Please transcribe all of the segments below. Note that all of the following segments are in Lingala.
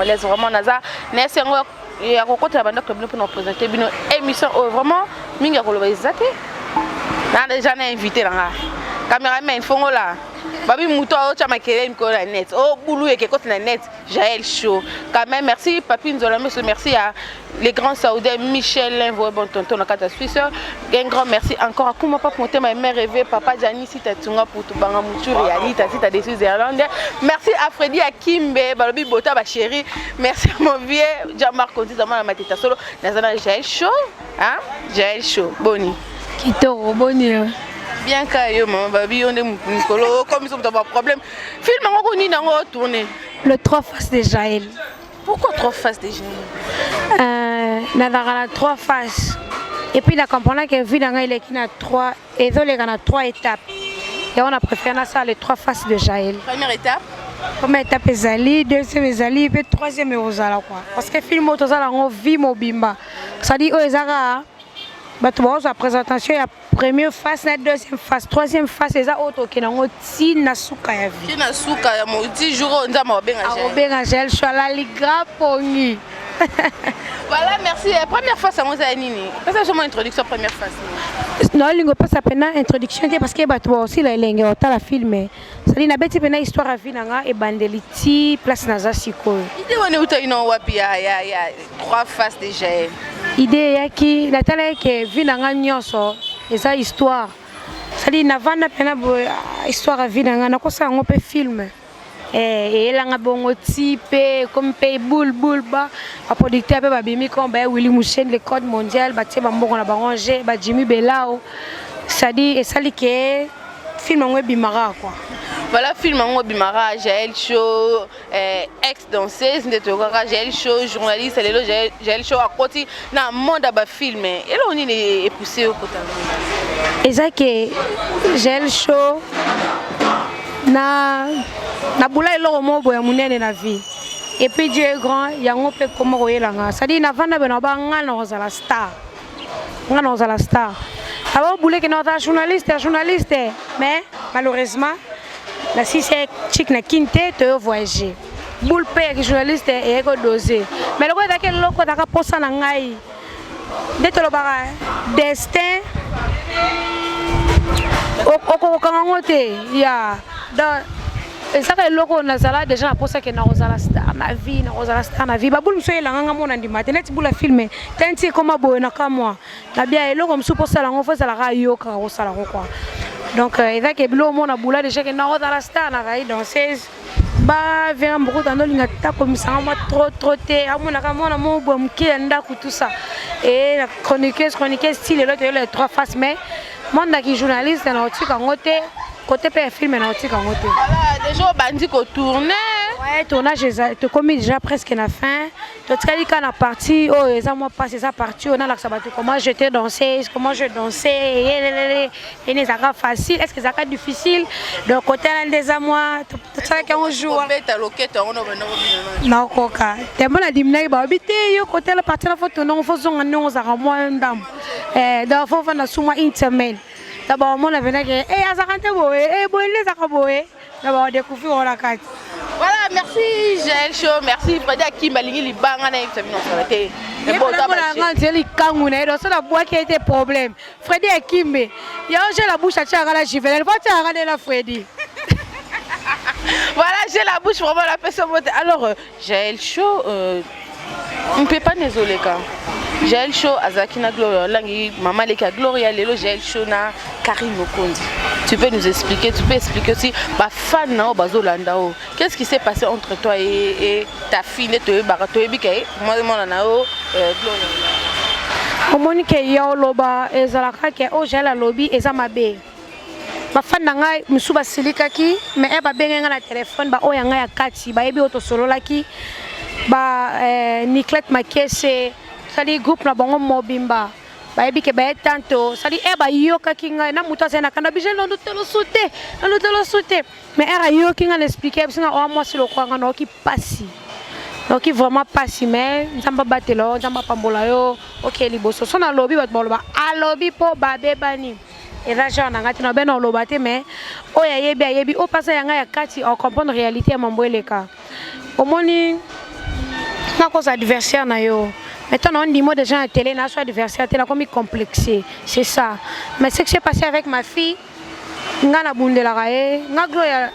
congolaise vraiment naza nesi yango ya kokota banda club pour nous présenter bino émission vraiment mingi ya koloba ezate na déjà na invité là caméraman fongola babi muto o chama kele mko na net o boulou et que na net Jael Show quand même merci papi Nzola merci à les grands saoudiens Michel Linvo bon tonton na kata Suisse un grand merci encore à comment pas monter ma mère rêvé papa Jani si tatunga pour tout banga mutu réalité si ta des Irlandais merci à Freddy à Kimbe balobi bota ba chérie merci à mon vieux Jean-Marc Conti dans ma matita solo na Jael Show hein Jael Show boni kitoro boni bien que maman babi on est mukolo comme ils ont pas problème film on ni nango tourner le 3 faces de Jael. Pourquoi 3 faces de Jael na 3 faces et puis la comprendre que vie dans il est qui na 3 et donc les gars 3 étapes et on a préféré ça les 3 faces de Jael. Première étape ezali, deuxième ezali, puis troisième ezala quoi parce que film auto ça on vie mobimba ça dit ezara la présentation, il y a première phase, la deuxième phase, troisième phase, c'est ça auto qui n'a pas na souka ya vie. Qui na souka ya mo 10 jours on a mo benga Jael Show la ligra poni. Voilà, merci. Première phase à moi c'est nini. Parce que c'est mon introduction première phase. Non, lingo pas ça pena introduction parce que ba toi aussi la lingo ta la filmer. Ça dit na beti pena histoire à vie nanga e bandeliti place na za siko. Idée on est uta ino wapi ya 3 phases de Jael. Idée yaki la tala ke vie nanga nyonso eza histoire. Ça dit na vanda pena histoire à vie nanga na ko sa ngope film. Et là nga bongo type comme pay boule ba a producteur ba Ebimi comme ba Willy Mouchen le code mondial ba tie ba mbongo na banger ba Jimmy Belao ça dit et ça li que film ngo bimara quoi. Voilà film ngo bimara Jael Show ex danseuse ndetokaka Jael Show journaliste lelo Jael Show à côté na monde ba film et là on est poussé au côté. Et ça que Jael Show na boula elo mobo ya munene na vie et puis Dieu est grand yango pe comme royelanga ça dit na vanda bena ba ngana ozala star abo boule que notre journaliste mais malheureusement la si c'est chic na kinte te voyager boule pe journaliste et ego doser mais le quoi que loko daka posa na ngai de to lo bara destin o kangote ya et ça que loko na sala déjà pour ça que na rozala star na vie babulu mso yela nganga mona ndima tenet bula filmer tenti comme boye na kamwa na bien loko mso pour ça la ngo fa la ra yoka ko sala quoi donc et ça que bilo mona bula déjà que na rozala star na ra danseuse ba vers beaucoup dans linga ta comme ça moi trop té amona kamona mo bo mki ndako tout ça et la chroniqueuse style l'autre les 3 faces mais monde qui journaliste na otika ngote côté père film na otika ngote. Voilà déjà bandi ko tourner. Ouais, tournage te commis déjà presque la fin. Tu as quand la partie oh ça moi passer ça partie on a la sabato comment j'étais danseuse, comment je dansais et les ça facile, est-ce que ça va difficile de côté là des à moi tu sais qu'on joue. Ta loquette on a non coca. T'es bon la dimna ba habiter yo côté la partie la photo non faut on non ça moi ndam. Donc faut faire na suma intermède. D'abord mon avenir que azakante boé boé les akaboé. D'abord découvrir on la carte. Voilà, merci Jael Show, merci Freddy Akim Balingi Libanga na examiner on s'arrêter. Et bon ta ngante li kanguna donc ça la boîte qui a été problème. Freddy Akim ya j'ai la bouche à tiara la Juvenel, va tiara la Freddy. Voilà, j'ai la bouche vraiment la personne. Alors Jael Show on ne peut pas désolé quand. Jael Show Azakina Gloria Olangi maman leka Gloria lelo Jael Show na Carine Mokonzi. Tu peux nous expliquer, tu peux expliquer aussi ba fan na bazolanda o. Qu'est-ce qui s'est passé entre toi et ta fille to barato ebike moi na o Gloria. Omoni ke yo loba ezalaka ke o Jael Alobi ezamabe. Ba fan na ngai musuba silikaki mais ba benga na téléphone ba oya ngai akati ba yebi oto sololaki ba Niclette Makese sali groupe na bango mobimba ba yebi ke ba tanto sali ba yoka kinga na muto sena kana bijelo ndo telo souté mais era yo kinga l'expliquer parce que o moi si le kwanga no ki pasi donc vraiment pasi mais nzamba batelo nzamba pambola yo OK liboso sona lobi bat boloba alobi po ba bebani et là j'en ngati na beno lobate mais o ya yebi o pasa yanga ya kati on comprendre réalité ya mambo eleka omoni à cause adversaire na yo. Maintenant on dit moi déjà à télé na soit adversaire télé comme complexé, c'est ça. Mais ce qui s'est passé avec ma fille, nga na bundela kae, nga Gloria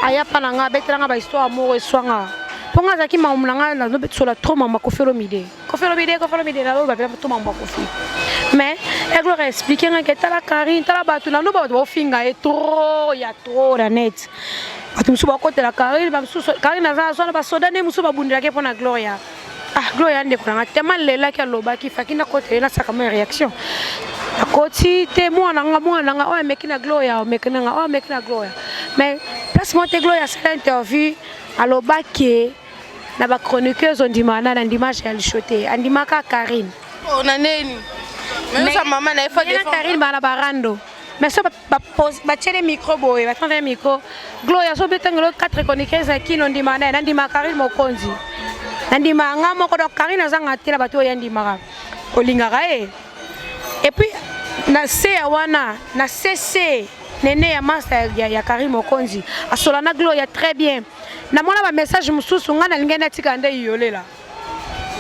aya pa na nga betela ba histoire amour et soanga. Pour nga zaki ma umlanga na no betsola trop mama ko felo mide na lo ba tout mama ko fi. Mais elle leur a expliqué que t'as la Carine, t'as la bateau, non bah tu finga est trop, il y a trop la net. Tu me souviens côté la Carine, Carine a ça, on va se donner, me souviens bundela qui pour la Gloria. Ah Gloria ne prend tellement les là qui a l'oba qui fait qu'il n'a côté là ça comme une réaction. À côté t'es moi nanga oh mec na Gloria, mec na Gloria. Mais place moi t'es Gloria c'est l'interview à l'oba qui na ba chroniqueuse on dit Muana na dimanche elle choté, on dit maka Carine. Oh naneni. Mais sa maman n'a pas de Carine bana barando. Mais ça ba tirer micro boy, va prendre un micro. Gloria so betangelo 4 chroniqueuses qui non dit Muana, na dit Carine Mokonzi. Na dit nga moko do Carine zanga tela bato yandi mara. Olingara e. Et puis na se wana, na CC nene ya master ya Carine Mokonzi. Asolana Gloria très bien. Na mona ba message mususu nga na lingena tika nde yolela.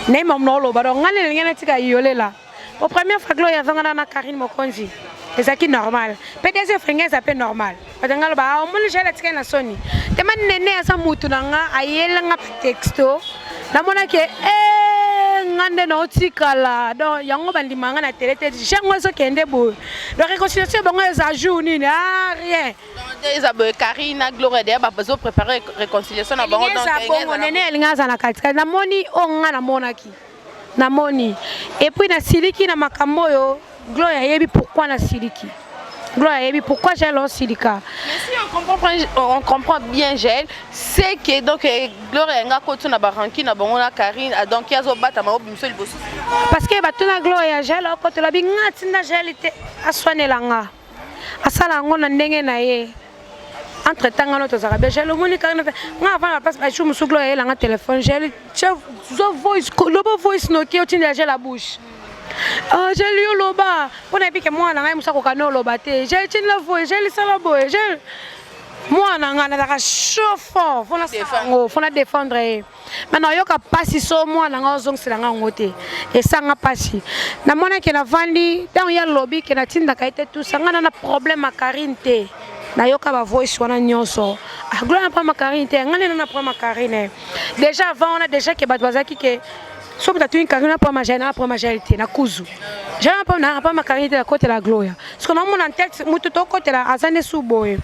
Ne mamno lo baro nga na lingena tika yolela. Au premier fois Gloria zanga na Carine Mokonzi. C'est ça qui est normal. PDG fringue ça peut normal. Parce que ngalo ba o mona jela tika na soni. Te man nene asa mutu na nga ayela nga texto. Na mona ke ngande na otikala. Donc yango bandi manga na télé te jango so kende bo. La réconciliation bango za jour ni rien. Ils ont Carine Gloria d'ailleurs besoin préparer réconciliation na bango donc nene elinga za na katika na moni onga na monaki. Na moni. Et puis na siliki na makambo yo Gloria yebi pourquoi na siliki. Gloria yebi pourquoi j'ai l'on silika. Mais si on comprend bien Jael, c'est que donc Gloria nga ko tuna baranki na bango na Carine donc yazo bata ma obiso liboso. Parce que batuna Gloria Jael ko to la bi ngati na Jael te aswanela nga. Asala ngo na ndenge na ye. Entre temps ngano to zaka be Jael moni Carine nga avant la passe ba chou musu Gloria la nga téléphone Jael chef zo voice lobo voice no ki otinda Jael la bouche. Ah j'ai lu loba on a dit que moi na ngai musa ko kana loba te j'ai tin la voix j'ai sala boy j'ai moi na nga na ka chauffeur faut la défendre maintenant yo ka passer so moi na nga ozong sila nga ngote et ça nga passer na mona ke na vandi dans ya lobby ke na tinda ka ite tout ça nga na problème a Carine te na yo ka ba voice wana nyonso ah Gloria pas ma Carine te nga na problème a Carine déjà avant on a déjà ke batwazaki ke so peut-être une Carine pour ma Jael pour ma Jael na kuzu Jael pas ma Carine de côté la Gloria parce que mon en tête mutu to côté la azane suboye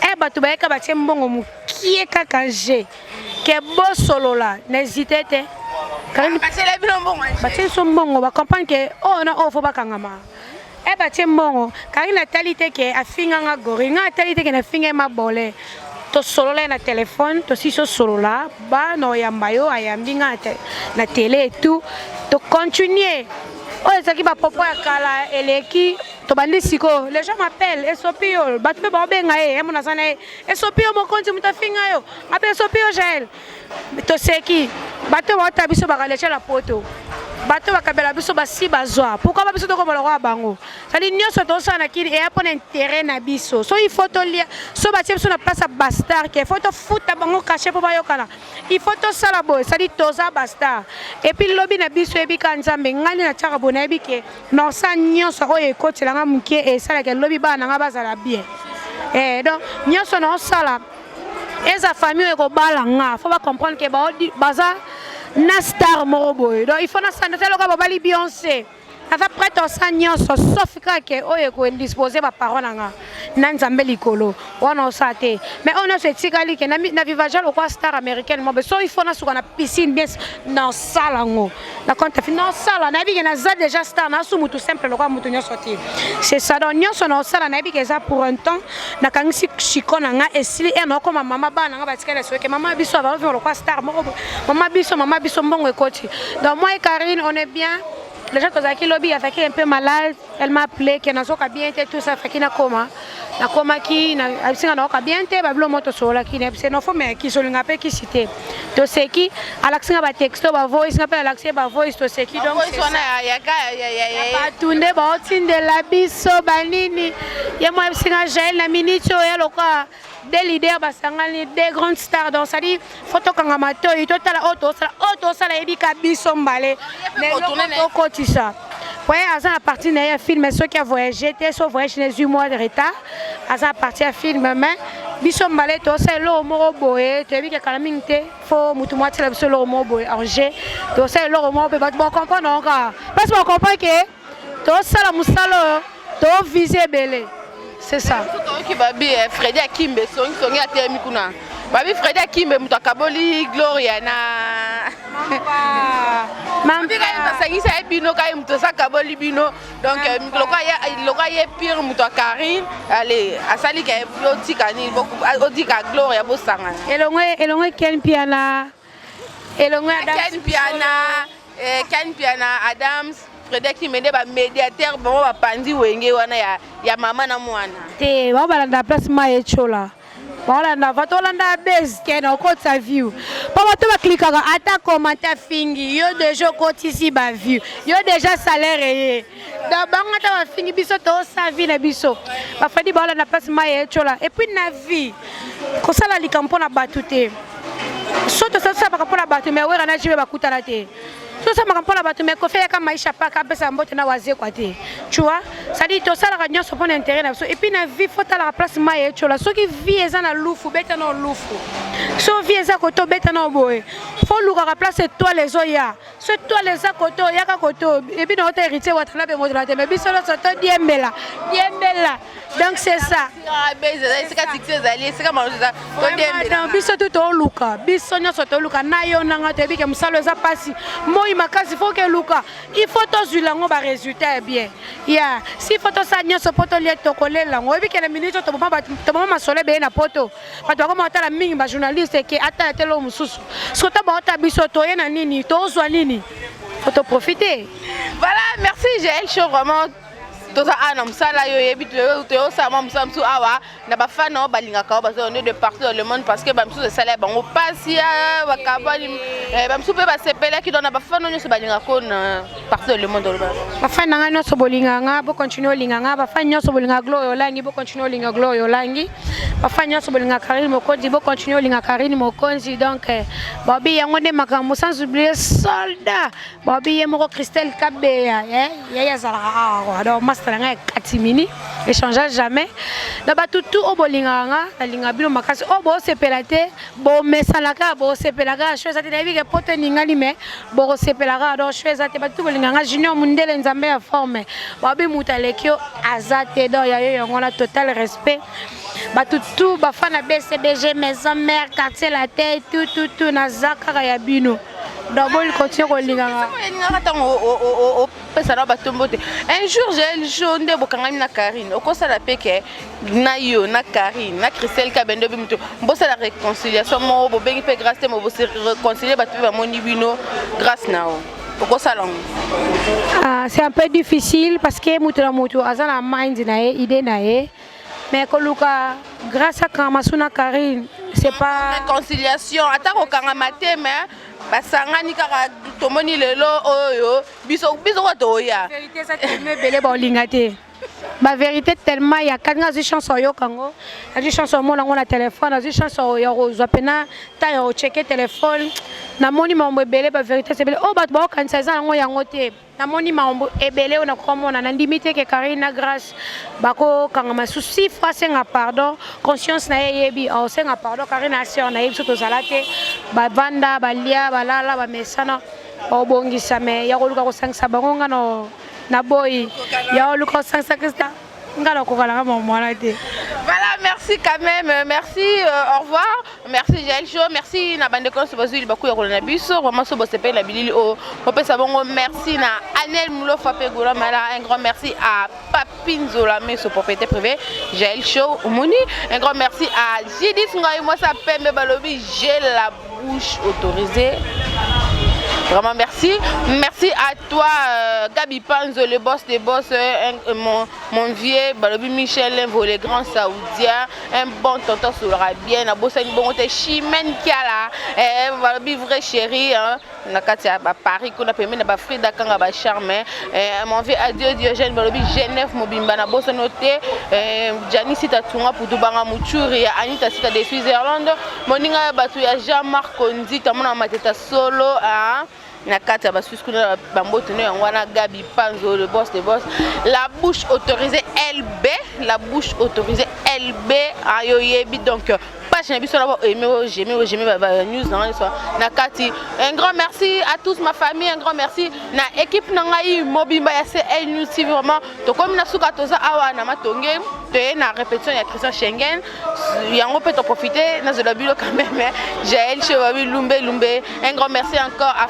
e batu ba ka batie mbongo mukie kaka je ke bo solo la n'hésitez te Carine batie so mbongo ba comprendre que oh na oh faut ba kangama e batie mbongo Carine na talité ke afinga nga gori nga talité ke na finga ma bole to solo la na téléphone to si so solo la ba no yambayo ayambi nga na télé et tout to continuer oh ezaki ba popo ya kala eleki to bandi siko les gens m'appellent esopio batube ba benga mona sana esopio mokonzi mutafinga yo ape esopio Jael to seki bato ba tabiso ba kalecha la poto bato bakabela biso basi bazwa pourquoi ba biso to ko baloko bango sali nyonso to sana kiri et apona intérêt na biso so il faut to lia so ba tiemso na place bastard ke faut to futa bango caché po bayokana il faut to sala boy sali toza bastard et puis lobi na biso ebi ka nzambe ngani na chaka bona ebi ke non sa nyonso ko ekotela nga mukie e sala ke lobi ba na nga bazala bien donc nyonso na sala eza famille ko balanga faut ba comprendre que baza na star moroboy donc il faut na santé loka babali Beyoncé ava prête au sagnon sauf que oye ko indisposer ba parole nga na nzambe likolo wana osate mais on a ce tikali que na vivage lo quoi star américaine mo so il faut na suka na piscine bien dans salango na compte finance sala na bi na za déjà star na su mutu simple lo quoi mutu nyo sortir c'est ça donc nyo so na sala na bi que ça pour un temps na kangisi chikona nga esili e no comme mama bana nga batikela so que mama biso va lo quoi star mo mama biso mbongo ekoti donc moi et Carine on est bien. Les gens qui lobby a fait un peu malade, elle m'a appelé que n'a pas bien été tout ça fait qu'il na coma qui n'a bien été bablo moto sola qui n'est c'est non faut mais qui sont l'ingapé qui cité to seki alaxinga ba texto ba voice nga pe alaxé ba voice to seki donc voice wana ya batunde ba otindela biso banini ye moi singa Jael na minute oyo loka des leaders basangani des grandes stars donc ça dit photo kanga matoi totala auto sala ebika biso mbale mais okotisa ouais à la partie na film ceux qui a voyagé était so voyage les 8 mois de retard à la partie à film mais biso mbale to c'est lo mo boye to ebika kana mingte fo mutu mwati la biso lo mo boye argé to c'est lo mo be ba comprendre donc parce qu'on comprend que to sala musalo to viser belé. C'est ça. Qui babi Freddy Akimbe songi atemi kuna. Babi Freddy Akimbe mutakaboli Gloria na. Mama. Ka sangi sa bino ka mutosa kaboli bino. Donc loka ye pire muto Carine. Allez, asali ka otika ni otika Gloria bo sanga. Elongwe ken piana. Elongwe Ken piana Adams. Freddy qui mène ba médiateur bon ba pandi wenge wana ya mama na Muana. Te ba balanda place maechola. Balanda vatolanda base kena ko ta view. Pa bato ba klikaka ata commentaire fingi yo déjà kotisi ba view. Yo déjà salaire da banga ta ba fingi biso to sa vie na biso. Ba fadi balanda place maechola et puis na vie. Ko sala likampo na batute. Soto ça ba kapona batu mais wera na jibe ba kutana te. Tout ça m'a rappelé à battre mais qu'on fait comme Maïcha pas qu'à baisser en botte na wazé quoi tu vois ça dit tout ça la radio se pose intérêt et puis na vie faut à la place maïe tu vois ceux qui vivent dans la loufu bête dans loufu ceux qui vivent à côté bête dans boy faut louer à la place toi les oya c'est toi les à côté ya ka côté et puis notre héritier va te la be modela mais puis solo ça te diembela donc c'est ça c'est quand tu es c'est comme ça donc biso tout au luka biso nyo soto luka na yo nanga te bi ke musalo za pasi moi makasi faut que luka il faut to zulango ba résultat bien ya si photo sa nyo so poto lié to kolela ngo bi ke na minute to mama sole be na poto pa to ko mota la mingi ba journaliste ke ata telo mususu so to ba ota biso to ye na nini to zwa nini faut to profiter. Voilà, merci Jael Show vraiment. Toza anam sala yo yebi to sama musamsu awa na bafana balingaka bazo de partout dans le monde parce que bamsu de sala bango pasia bakabali bamsu pe basepela ki dona bafana nyo se balingaka na partout dans le monde bafana ngano so bolinganga bo continuer linganga bafana nyo so bolinga Gloria Olangi bo continuer linga Gloria Olangi bafana nyo so bolinga Carine Mokonzi bo continuer linga Carine Mokonzi donc babi yango de makambo sans oublier soldat babi yemo Christelle Kabeya ya zala alors katimini échangeage jamais d'abord tout au bolinganga la linga bilo makasi o bo sepelate bo mesalaka bo sepelaka chose ate nabi ke poto ningali me bo sepelaka donc chose ate ba tout bolinganga junior mundele nzambe ya forme babi mutalekio azate do ya yo ngona total respect ba tout ba fana BCBG maison mère quartier la tête tout na zakara ya bino d'abord il continue ko linganga un jour j'ai journée bokangami na Carine okosa la peke na yo na Carine na Christelle Kabendo bimto mbosa la réconciliation mo bo bengi pe grâce mo bo se réconcilier ba tuba moni bino grâce nao okosa lango c'est un peu difficile parce que mutura mutu azana mind na idée na mais koluka grâce à Kamasuna Carine c'est pas réconciliation atako kangamate mais basangani kaka tomoni lelo oyo biso wato ya vérité ça tellement belé ba lingate ba vérité tellement ya kanga zi chanson yo kango azi chanson mo na téléphone azi chanson yo zo pena ta yo checker téléphone na moni mambo belé ba vérité c'est belé o ba ba kanisa za ngo yango te na moni mambo ebelé on a komona na ndimité ke Carine na grâce bako kanga masusi fois senga pardon conscience na yebi o senga pardon Carine na sœur na yebi soto zalate ba vanda ba lia ba lala ba mesana o bongisa me ya koluka ko sangisa bango ngano na boy ya koluka ko sangisa Christa ngalo ko kala mo mwana te. Voilà, merci quand même, merci, au revoir, merci Jael Show, merci na bande ko so bazuli baku ya kolona biso vraiment so bosepe la bilili o popesa bongo merci na Anel Mulo Fapé Gola Mala, un grand merci à Papine Zola mais son propriétaire privé Jael Show Omoni, un grand merci à Jidis Ngoy moi ça pembe balobi j'ai la bouche autorisée. Vraiment merci. Merci à toi, Gabi Panzo, le boss des boss, mon vieux, Balobi Michel, les grands saoudiens, un bon tonton sur le bien, un bon chimène qui a là, Balobi vrai chéri, na katia ba Paris qu'on a permis na ba Frida Kanga ba charme, mon vieux adieu Diogène Balobi Genève Mobimba na bossa noté, Janice Tatunga pour Dubanga Muchuri, Anita Sita de Switzerland, Moninga Batu ya Jean-Marc Kondi, tamona mateta solo, na kati ya basuskuna bambotene wana Gabi Panzo le boss des boss, la bouche autorisée LB, la bouche autorisée LB ayo yebi donc page na biso na aimer j'aimais news na kati. Un grand merci à tous ma famille, un grand merci na équipe na ngai mobimba ya CL News TV. Vraiment to comme na suka toza awa na matonge te na répétition ya Christian Schengen yango peut profiter na zela bilo quand même Jael Chewabi Lumbe. Un grand merci encore à